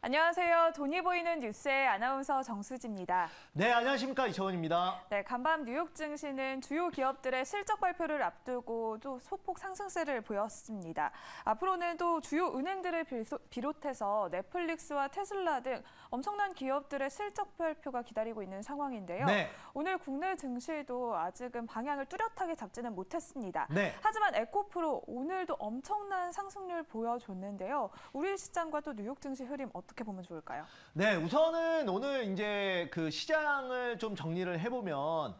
안녕하세요. 돈이 보이는 뉴스의 아나운서 정수지입니다. 네, 안녕하십니까. 이철원입니다. 네, 간밤 뉴욕 증시는 주요 기업들의 실적 발표를 앞두고 또 소폭 상승세를 보였습니다. 앞으로는 또 주요 은행들을 비롯해서 넷플릭스와 테슬라 등 엄청난 기업들의 실적 발표가 기다리고 있는 상황인데요. 네. 오늘 국내 증시도 아직은 방향을 뚜렷하게 잡지는 못했습니다. 네. 하지만 에코프로 오늘도 엄청난 상승률 보여줬는데요. 우리 시장과 또 뉴욕 증시 흐름 어떻게 보면 좋을까요? 네, 우선은 오늘 이제 그 시장을 좀 정리를 해보면,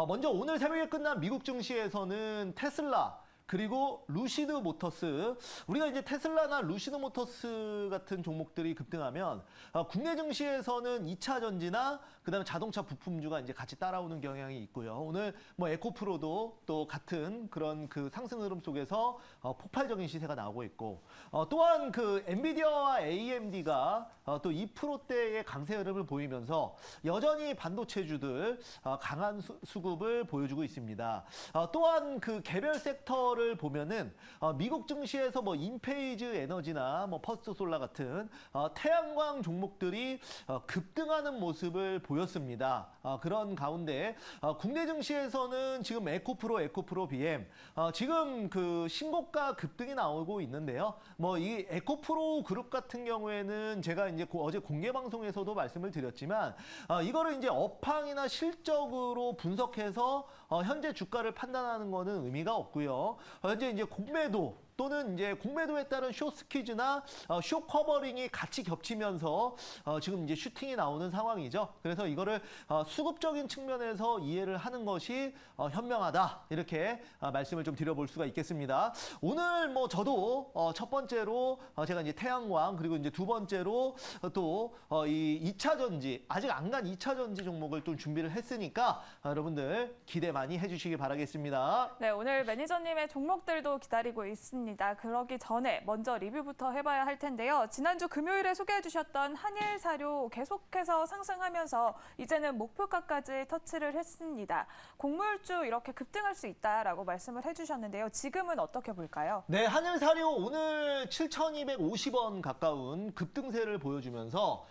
먼저 오늘 새벽에 끝난 미국 증시에서는 테슬라, 그리고 루시드 모터스, 우리가 이제 테슬라나 루시드 모터스 같은 종목들이 급등하면 국내 증시에서는 2차 전지나 그다음에 자동차 부품주가 이제 같이 따라오는 경향이 있고요. 오늘 뭐 에코프로도 또 같은 그런 그 상승 흐름 속에서 폭발적인 시세가 나오고 있고, 또한 그 엔비디아와 AMD가 또 2%대의 강세 흐름을 보이면서 여전히 반도체주들 강한 수급을 보여주고 있습니다. 또한 그 개별 섹터 를 보면은 미국 증시에서 뭐 인페이즈 에너지나 뭐 퍼스트 솔라 같은 태양광 종목들이 급등하는 모습을 보였습니다. 그런 가운데 국내 증시에서는 지금 에코프로 BM 지금 그 신고가 급등이 나오고 있는데요. 뭐 이 에코프로 그룹 같은 경우에는 제가 이제 어제 공개 방송에서도 말씀을 드렸지만 이거를 이제 업황이나 실적으로 분석해서 현재 주가를 판단하는 거는 의미가 없고요. 현재 이제 공매도 또는 이제 공매도에 따른 쇼 스퀴즈나 쇼 커버링이 같이 겹치면서 지금 이제 슈팅이 나오는 상황이죠. 그래서 이거를 수급적인 측면에서 이해를 하는 것이 현명하다, 이렇게 말씀을 좀 드려볼 수가 있겠습니다. 오늘 뭐 저도 첫 번째로 제가 이제 태양광, 그리고 이제 두 번째로 또 이 2차 전지, 아직 안 간 2차 전지 종목을 좀 준비를 했으니까 여러분들 기대 많이 해주시기 바라겠습니다. 네, 오늘 매니저님의 종목들도 기다리고 있습니다. 그러기 전에 먼저 리뷰부터 해봐야 할 텐데요. 지난주 금요일에 소개해 주셨던 한일사료 계속해서 상승하면서 이제는 목표가까지 터치를 했습니다. 곡물주 이렇게 급등할 수 있다라고 말씀을 해주셨는데요. 지금은 어떻게 볼까요? 네, 한일사료 오늘 7,250원 가까운 급등세를 보여주면서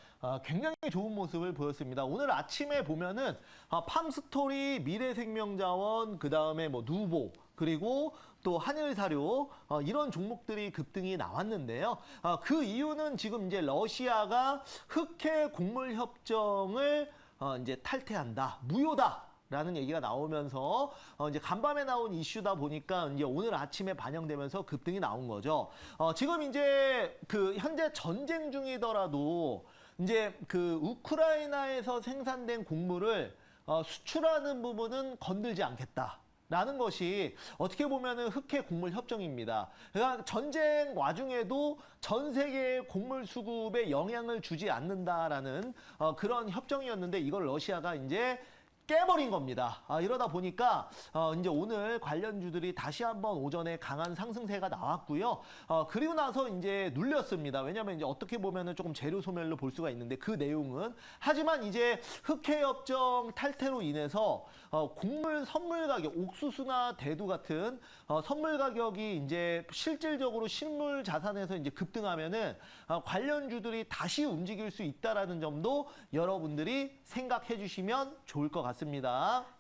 굉장히 좋은 모습을 보였습니다. 오늘 아침에 보면은 팜스토리, 미래생명자원, 그 다음에 뭐 누보, 그리고 또 한일사료 이런 종목들이 급등이 나왔는데요. 그 이유는 지금 이제 러시아가 흑해 곡물 협정을 이제 탈퇴한다, 무효다 라는 얘기가 나오면서 이제 간밤에 나온 이슈다 보니까 이제 오늘 아침에 반영되면서 급등이 나온 거죠. 지금 이제 그 현재 전쟁 중이더라도 이제 그 우크라이나에서 생산된 곡물을 수출하는 부분은 건들지 않겠다 라는 것이 어떻게 보면은 흑해 곡물 협정입니다. 그러니까 전쟁 와중에도 전 세계의 곡물 수급에 영향을 주지 않는다라는 그런 협정이었는데, 이걸 러시아가 이제 깨버린 겁니다. 이러다 보니까 이제 오늘 관련주들이 다시 한번 오전에 강한 상승세가 나왔고요. 그리고 나서 이제 눌렸습니다. 왜냐하면 이제 어떻게 보면은 조금 재료 소멸로 볼 수가 있는데, 그 내용은 하지만 이제 흑해 협정 탈퇴로 인해서 곡물 선물 가격, 옥수수나 대두 같은 선물 가격이 이제 실질적으로 실물 자산에서 이제 급등하면은 관련주들이 다시 움직일 수 있다라는 점도 여러분들이 생각해 주시면 좋을 것 같습니다.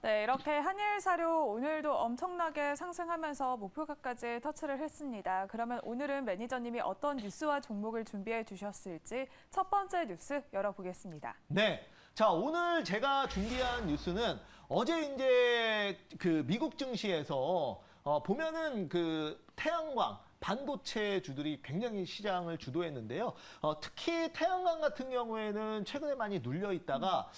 네, 이렇게 한일사료 오늘도 엄청나게 상승하면서 목표가까지 터치를 했습니다. 그러면 오늘은 매니저님이 어떤 뉴스와 종목을 준비해 주셨을지 첫 번째 뉴스 열어보겠습니다. 네. 자, 오늘 제가 준비한 뉴스는 어제 이제 그 미국 증시에서 보면은 그 태양광, 반도체 주들이 굉장히 시장을 주도했는데요. 특히 태양광 같은 경우에는 최근에 많이 눌려 있다가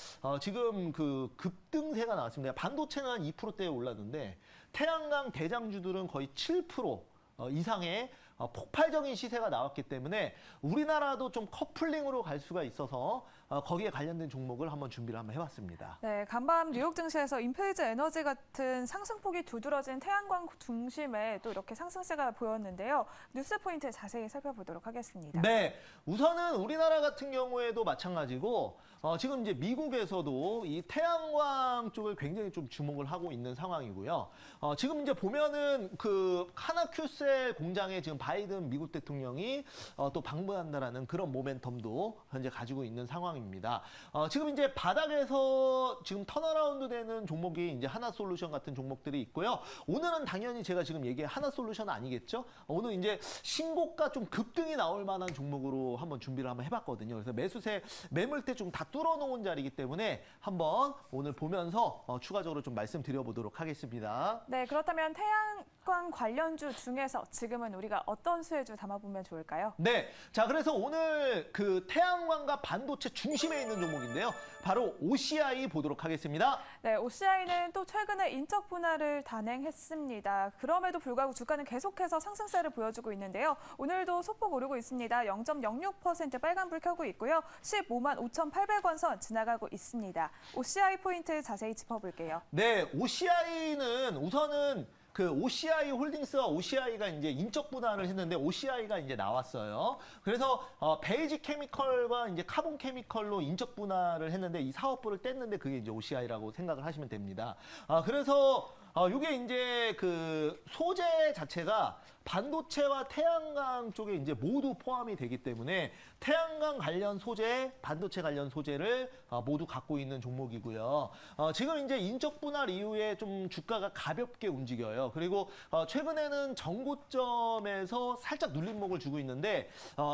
지금 그 급등세가 나왔습니다. 반도체는 한 2%대에 올랐는데 태양광 대장주들은 거의 7% 이상의 폭발적인 시세가 나왔기 때문에 우리나라도 좀 커플링으로 갈 수가 있어서 거기에 관련된 종목을 한번 준비를 한번 해봤습니다. 네, 간밤 뉴욕 증시에서 인페이즈 에너지 같은 상승폭이 두드러진 태양광 중심에 또 이렇게 상승세가 보였는데요. 뉴스 포인트 자세히 살펴보도록 하겠습니다. 네, 우선은 우리나라 같은 경우에도 마찬가지고 지금 이제 미국에서도 이 태양광 쪽을 굉장히 좀 주목을 하고 있는 상황이고요. 지금 이제 보면은 그 하나큐셀 공장에 지금 바이든 미국 대통령이 또 방문한다라는 그런 모멘텀도 현재 가지고 있는 상황입니다. 지금 이제 바닥에서 지금 턴어라운드 되는 종목이 이제 하나솔루션 같은 종목들이 있고요. 오늘은 당연히 제가 지금 얘기한 하나솔루션 아니겠죠? 오늘 이제 신고가 좀 급등이 나올 만한 종목으로 한번 준비를 한번 해봤거든요. 그래서 매수세 매물대 좀 다 뚫어놓은 자리이기 때문에 한번 오늘 보면서 추가적으로 좀 말씀드려보도록 하겠습니다. 네, 그렇다면 태양광 관련주 중에서 지금은 우리가 어떤 수혜주 담아보면 좋을까요? 네, 자 그래서 오늘 그 태양광과 반도체 중심에 있는 종목인데요. 바로 OCI 보도록 하겠습니다. 네, OCI는 또 최근에 인적 분할을 단행했습니다. 그럼에도 불구하고 주가는 계속해서 상승세를 보여주고 있는데요. 오늘도 소폭 오르고 있습니다. 0.06% 빨간불 켜고 있고요. 15만 5,800원 선 지나가고 있습니다. OCI 포인트 자세히 짚어볼게요. 네, OCI는 우선은 그 OCI 홀딩스와 OCI가 이제 인적 분할을 했는데 OCI가 이제 나왔어요. 그래서 베이지 케미컬과 이제 카본 케미컬로 인적 분할을 했는데 이 사업부를 뗐는데 그게 이제 OCI라고 생각을 하시면 됩니다. 그래서 이게 이제 그 소재 자체가 반도체와 태양광 쪽에 이제 모두 포함이 되기 때문에 태양광 관련 소재, 반도체 관련 소재를 모두 갖고 있는 종목이고요. 지금 이제 인적 분할 이후에 좀 주가가 가볍게 움직여요. 그리고 최근에는 정고점에서 살짝 눌림목을 주고 있는데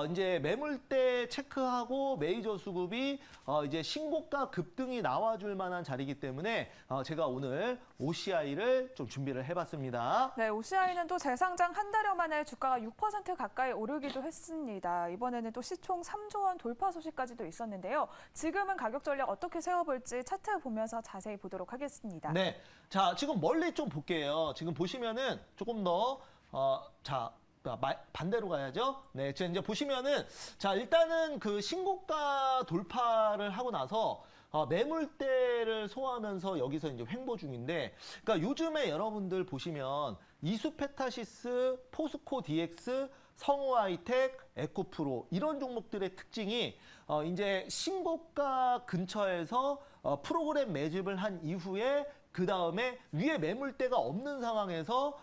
이제 매물대 체크하고 메이저 수급이 이제 신고가 급등이 나와줄 만한 자리이기 때문에 제가 오늘 OCI를 좀 준비를 해봤습니다. 네, OCI는 또 재상장 한 달여 만에 주가가 6% 가까이 오르기도 했습니다. 이번에는 또 시총 3조 원 돌파 소식까지도 있었는데요. 지금은 가격 전략 어떻게 세워볼지 차트 보면서 자세히 보도록 하겠습니다. 네, 자 지금 멀리 좀 볼게요. 지금 보시면은 조금 더 반대로 가야죠. 네, 지금 이제 보시면은 자 일단은 그 신고가 돌파를 하고 나서 매물대를 소화하면서 여기서 이제 횡보 중인데, 그러니까 요즘에 여러분들 보시면 이수페타시스, 포스코 DX, 성우하이텍, 에코프로 이런 종목들의 특징이 이제 신고가 근처에서 프로그램 매집을 한 이후에 그 다음에 위에 매물대가 없는 상황에서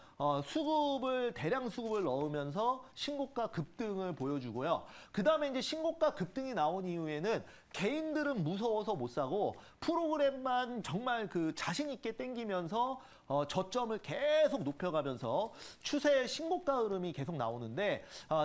대량 수급을 넣으면서 신고가 급등을 보여주고요. 그 다음에 이제 신고가 급등이 나온 이후에는 개인들은 무서워서 못 사고 프로그램만 정말 그 자신 있게 땡기면서 저점을 계속 높여가면서 추세의 신고가 흐름이 계속 나오는데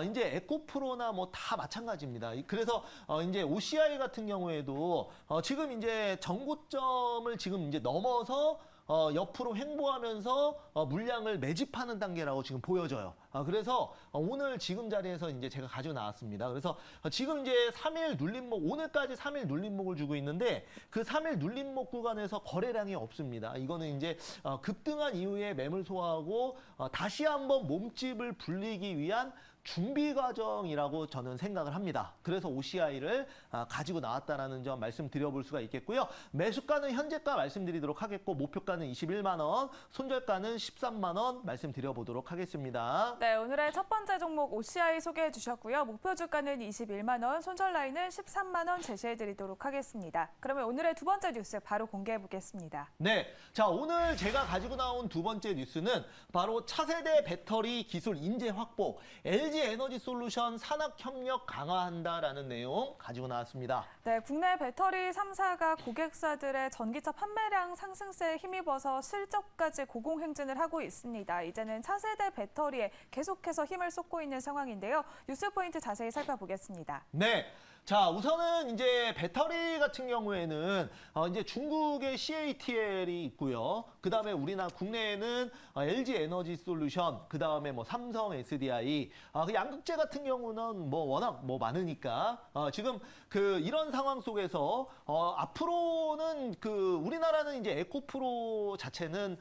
이제 에코프로나 뭐 다 마찬가지입니다. 그래서 이제 OCI 같은 경우에도 지금 이제 정고점을 지금 이제 넘어서 옆으로 횡보하면서 물량을 매집하는 단계라고 지금 보여져요. 그래서 오늘 지금 자리에서 이제 제가 가지고 나왔습니다. 그래서 지금 이제 3일 눌림목, 오늘까지 3일 눌림목을 주고 있는데 그 3일 눌림목 구간에서 거래량이 없습니다. 이거는 이제 급등한 이후에 매물 소화하고 다시 한번 몸집을 불리기 위한 준비 과정이라고 저는 생각을 합니다. 그래서 OCI를 가지고 나왔다라는 점 말씀드려볼 수가 있겠고요. 매수가는 현재가 말씀드리도록 하겠고 목표가는 21만 원, 손절가는 13만 원 말씀드려보도록 하겠습니다. 네, 오늘의 첫 번째 종목 OCI 소개해 주셨고요. 목표 주가는 21만 원, 손절 라인은 13만 원 제시해 드리도록 하겠습니다. 그러면 오늘의 두 번째 뉴스 바로 공개해 보겠습니다. 네, 자 오늘 제가 가지고 나온 두 번째 뉴스는 바로 차세대 배터리 기술 인재 확보, LG 에너지 솔루션 산학 협력 강화한다라는 내용 가지고 나왔습니다. 네, 국내 배터리 3사가 고객사들의 전기차 판매량 상승세에 힘입어서 실적까지 고공행진을 하고 있습니다. 이제는 차세대 배터리에 계속해서 힘을 쏟고 있는 상황인데요. 뉴스 포인트 자세히 살펴보겠습니다. 네. 자, 우선은 이제 배터리 같은 경우에는 이제 중국의 CATL이 있고요. 그 다음에 우리나라 국내에는 LG 에너지 솔루션, 그 다음에 뭐 삼성 SDI, 그 양극재 같은 경우는 뭐 워낙 뭐 많으니까 지금 그 이런 상황 속에서 앞으로는 그 우리나라는 이제 에코프로 자체는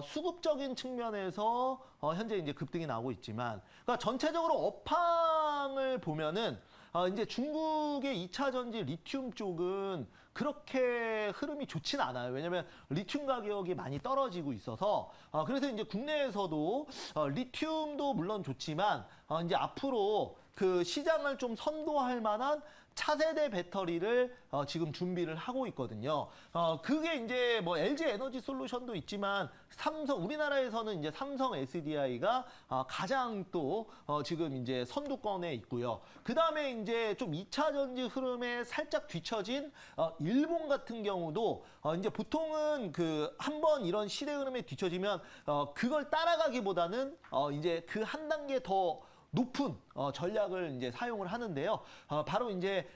수급적인 측면에서 현재 이제 급등이 나오고 있지만, 그러니까 전체적으로 업황을 보면은 이제 중국의 2차 전지 리튬 쪽은 그렇게 흐름이 좋진 않아요. 왜냐하면 리튬 가격이 많이 떨어지고 있어서 그래서 이제 국내에서도 리튬도 물론 좋지만 이제 앞으로 그 시장을 좀 선도할 만한 차세대 배터리를 지금 준비를 하고 있거든요. 그게 이제 뭐 LG 에너지 솔루션도 있지만 우리나라에서는 이제 삼성 SDI가 가장 또 지금 이제 선두권에 있고요. 그 다음에 이제 좀 2차 전지 흐름에 살짝 뒤처진 일본 같은 경우도 이제 보통은 그 한번 이런 시대 흐름에 뒤처지면 그걸 따라가기보다는 이제 그 한 단계 더 높은 전략을 이제 사용을 하는데요. 바로 이제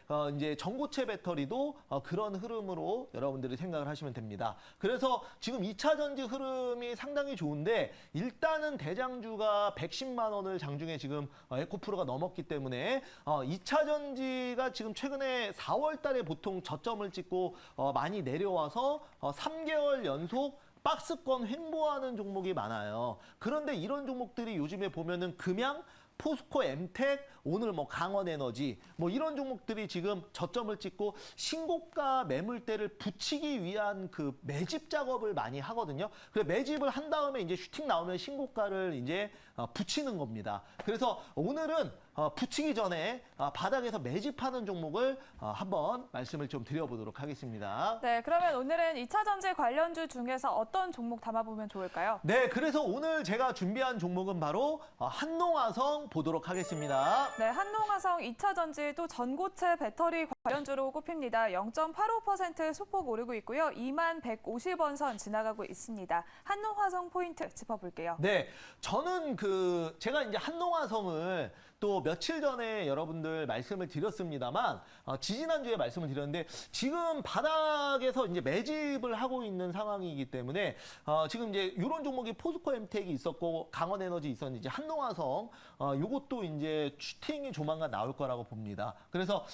전고체 배터리도 그런 흐름으로 여러분들이 생각을 하시면 됩니다. 그래서 지금 2차 전지 흐름이 상당히 좋은데 일단은 대장주가 110만 원을 장중에 지금 에코프로가 넘었기 때문에 2차 전지가 지금 최근에 4월 달에 보통 저점을 찍고 많이 내려와서 3개월 연속 박스권 횡보하는 종목이 많아요. 그런데 이런 종목들이 요즘에 보면은 금양, 포스코 엠텍, 오늘 뭐 강원에너지 뭐 이런 종목들이 지금 저점을 찍고 신고가 매물대를 붙이기 위한 그 매집 작업을 많이 하거든요. 그래서 매집을 한 다음에 이제 슈팅 나오면 신고가를 이제 붙이는 겁니다. 그래서 오늘은 붙이기 전에 바닥에서 매집하는 종목을 한번 말씀을 좀 드려보도록 하겠습니다. 네, 그러면 오늘은 2차 전지 관련주 중에서 어떤 종목 담아보면 좋을까요? 네, 그래서 오늘 제가 준비한 종목은 바로 한농화성 보도록 하겠습니다. 네, 한농화성 2차 전지 또 전고체 배터리 관련주로 꼽힙니다. 0.85% 소폭 오르고 있고요. 2150원 선 지나가고 있습니다. 한농화성 포인트 짚어볼게요. 네, 저는 제가 이제 한농화성을 또 며칠 전에 여러분들 말씀을 드렸습니다만 지지난주에 말씀을 드렸는데 지금 바닥에서 이제 매집을 하고 있는 상황이기 때문에 지금 이제 이런 종목이 포스코 엠텍이 있었고 강원에너지 있었는데 이제 한농화성 요것도 이제 슈팅이 조만간 나올 거라고 봅니다. 그래서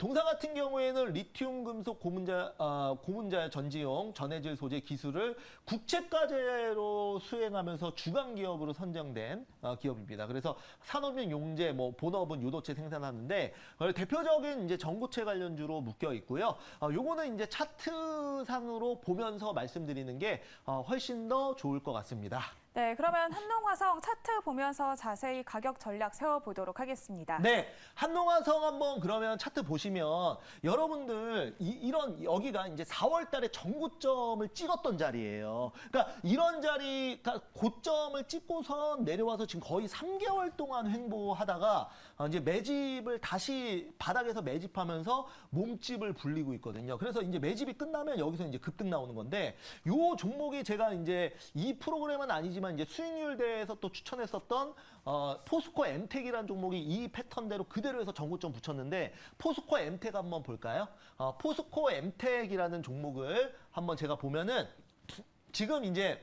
동사 같은 경우에는 리튬 금속 고문자 전지용 전해질 소재 기술을 국제과제로 수행하면서 주간 기업으로 선정된 기업입니다. 그래서 산업용 용재 뭐 본업은 유도체 생산하는데 대표적인 이제 전고체 관련주로 묶여 있고요. 요거는 이제 차트상으로 보면서 말씀드리는 게 훨씬 더 좋을 것 같습니다. 네, 그러면 한농화성 차트 보면서 자세히 가격 전략 세워보도록 하겠습니다. 네, 한농화성 한번 그러면 차트 보시면 여러분들 이런 여기가 이제 4월 달에 전고점을 찍었던 자리예요. 그러니까 이런 자리가 고점을 찍고선 내려와서 지금 거의 3개월 동안 횡보하다가 이제 매집을 다시 바닥에서 매집하면서 몸집을 불리고 있거든요. 그래서 이제 매집이 끝나면 여기서 이제 급등 나오는 건데 요 종목이 제가 이제 이 프로그램은 아니지만 이제 수익률 대회에서 또 추천했었던 포스코 엠텍이라는 종목이 이 패턴대로 그대로 해서 전고점 붙였는데 포스코 엠텍 한번 볼까요? 포스코 엠텍이라는 종목을 한번 제가 보면은 지금 이제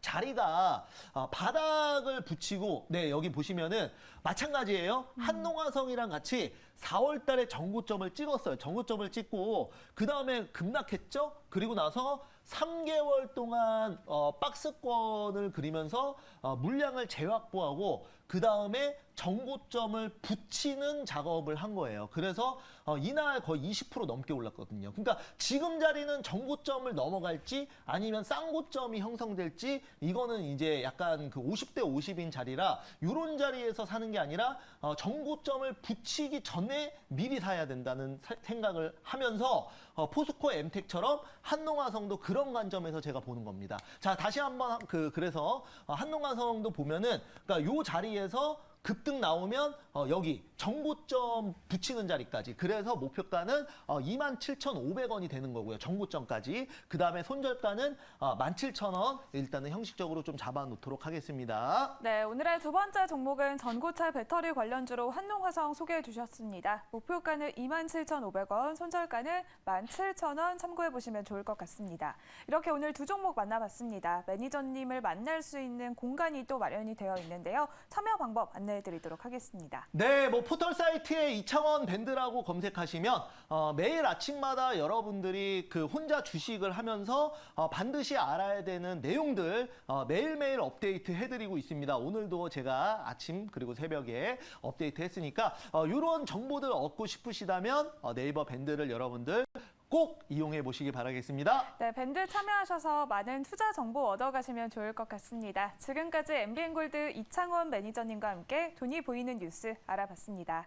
자리가 바닥을 붙이고 네 여기 보시면은 마찬가지예요. 한농화성이랑 같이 4월 달에 전고점을 찍었어요. 전고점을 찍고 그 다음에 급락했죠. 그리고 나서 3개월 동안 박스권을 그리면서 물량을 재확보하고 그 다음에 전고점을 붙이는 작업을 한 거예요. 그래서 이날 거의 20% 넘게 올랐거든요. 그러니까 지금 자리는 전고점을 넘어갈지 아니면 쌍고점이 형성될지 이거는 이제 약간 그 50대 50인 자리라 이런 자리에서 사는 게 아니라 전고점을 붙이기 전에 미리 사야 된다는 생각을 하면서 포스코 엠텍처럼 한농화성도 그런 관점에서 제가 보는 겁니다. 자, 다시 한번 그래서 한농화성도 보면은 그러니까 요 자리에서 급등 나오면 여기 전고점 붙이는 자리까지 그래서 목표가는 27,500원이 되는 거고요. 전고점까지. 그 다음에 손절가는 17,000원 일단은 형식적으로 좀 잡아놓도록 하겠습니다. 네, 오늘의 두 번째 종목은 전고체 배터리 관련주로 한농화성 소개해 주셨습니다. 목표가는 27,500원, 손절가는 17,000원 참고해 보시면 좋을 것 같습니다. 이렇게 오늘 두 종목 만나봤습니다. 매니저님을 만날 수 있는 공간이 또 마련이 되어 있는데요. 참여 방법 안내해 드리도록 하겠습니다. 네, 뭐 포털 사이트에 이창원 밴드라고 검색하시면 매일 아침마다 여러분들이 그 혼자 주식을 하면서 반드시 알아야 되는 내용들 매일매일 업데이트 해드리고 있습니다. 오늘도 제가 아침 그리고 새벽에 업데이트 했으니까 이런 정보들 얻고 싶으시다면 네이버 밴드를 여러분들 꼭 이용해 보시기 바라겠습니다. 네, 밴드 참여하셔서 많은 투자 정보 얻어가시면 좋을 것 같습니다. 지금까지 MBN골드 이창원 매니저님과 함께 돈이 보이는 뉴스 알아봤습니다.